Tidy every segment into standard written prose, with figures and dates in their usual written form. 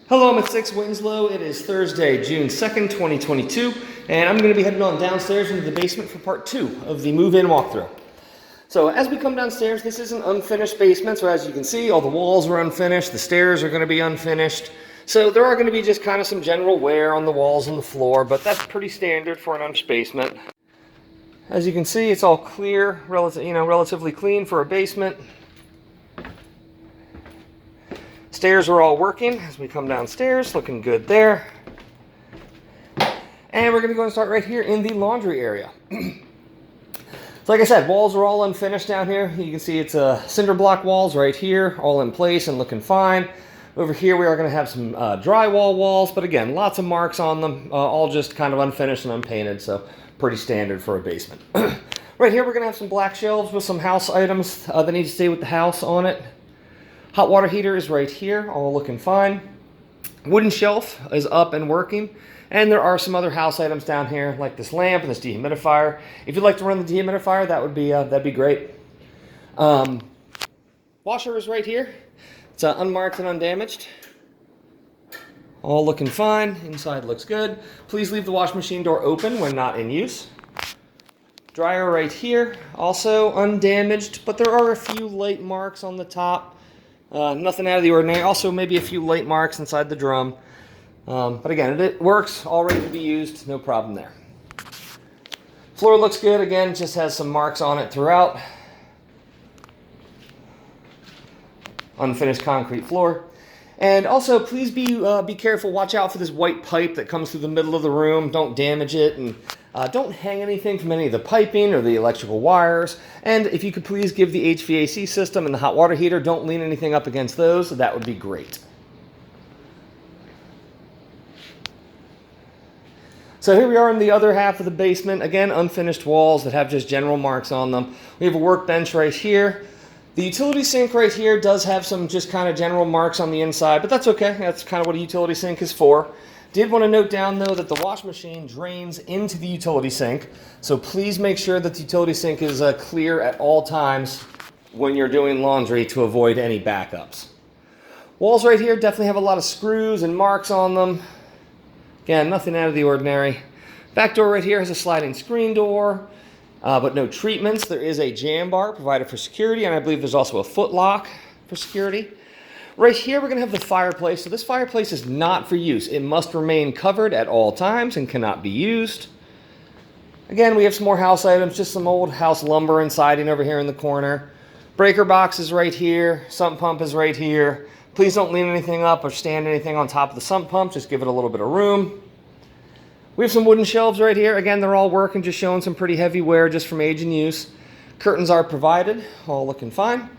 Hello, I'm at 6 Winslow. It is Thursday, June 2nd, 2022, and I'm going to be heading on downstairs into the basement for part 2 of the move-in walkthrough. So as we come downstairs, this is an unfinished basement, so as you can see, all the walls are unfinished, the stairs are going to be unfinished. So there are going to be just kind of some general wear on the walls and the floor, but that's pretty standard for an unfinished basement. As you can see, it's all clear, relatively clean for a basement. Stairs are all working as we come downstairs, looking good there. And we're going to go and start right here in the laundry area. So like I said, walls are all unfinished down here. You can see it's cinder block walls right here, all in place and looking fine. Over here we are going to have some drywall walls, but again, lots of marks on them, all just kind of unfinished and unpainted, so pretty standard for a basement. Right here we're going to have some black shelves with some house items that need to stay with the house on it. Hot water heater is right here, all looking fine. Wooden shelf is up and working. And there are some other house items down here, like this lamp and this dehumidifier. If you'd like to run the dehumidifier, that'd be great. Washer is right here. It's unmarked and undamaged. All looking fine. Inside looks good. Please leave the wash machine door open when not in use. Dryer right here, also undamaged, but there are a few light marks on the top. Nothing out of the ordinary. Also, maybe a few light marks inside the drum. But again, it works, all ready to be used, no problem there. Floor looks good. Again, just has some marks on it throughout. Unfinished concrete floor. And also, please be careful. Watch out for this white pipe that comes through the middle of the room. Don't damage it, and don't hang anything from any of the piping or the electrical wires. And if you could please give the HVAC system and the hot water heater, don't lean anything up against those. That would be great. So here we are in the other half of the basement. Again, unfinished walls that have just general marks on them. We have a workbench right here. The utility sink right here does have some just kind of general marks on the inside, but that's okay. That's kind of what a utility sink is for. Did want to note down, though, that the wash machine drains into the utility sink, so please make sure that the utility sink is clear at all times when you're doing laundry to avoid any backups. Walls right here definitely have a lot of screws and marks on them. Again, nothing out of the ordinary. Back door right here has a sliding screen door, but no treatments. There is a jam bar provided for security, and I believe there's also a foot lock for security. Right here, we're going to have the fireplace. So this fireplace is not for use. It must remain covered at all times and cannot be used. Again, we have some more house items, just some old house lumber and siding over here in the corner. Breaker box is right here. Sump pump is right here. Please don't lean anything up or stand anything on top of the sump pump. Just give it a little bit of room. We have some wooden shelves right here. Again, they're all working, just showing some pretty heavy wear just from age and use. Curtains are provided, all looking fine.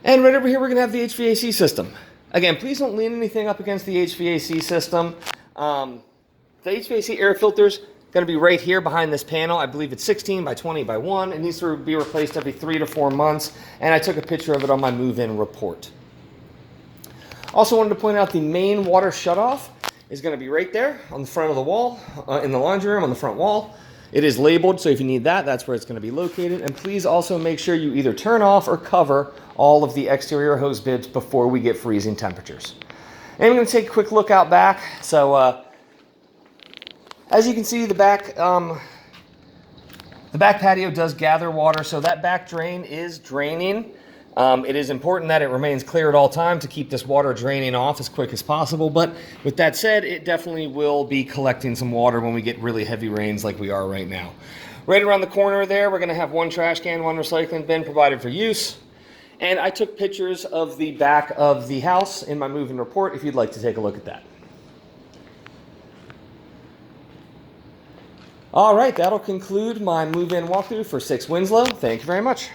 And right over here, we're going to have the HVAC system. Again, please don't lean anything up against the HVAC system. The HVAC air filter's going to be right here behind this panel. I believe it's 16 by 20 by 1. It needs to be replaced every 3 to 4 months, and I took a picture of it on my move-in report. Also wanted to point out the main water shutoff is going to be right there on the front of the wall, in the laundry room on the front wall. It is labeled, so if you need that, that's where it's going to be located. And please also make sure you either turn off or cover all of the exterior hose bibs before we get freezing temperatures. And I'm going to take a quick look out back. So as you can see, the back patio does gather water, so that back drain is draining. It is important that it remains clear at all times to keep this water draining off as quick as possible. But with that said, it definitely will be collecting some water when we get really heavy rains like we are right now. Right around the corner there, we're going to have one trash can, one recycling bin provided for use. And I took pictures of the back of the house in my move-in report if you'd like to take a look at that. All right, that'll conclude my move-in walkthrough for 6 Winslow. Thank you very much.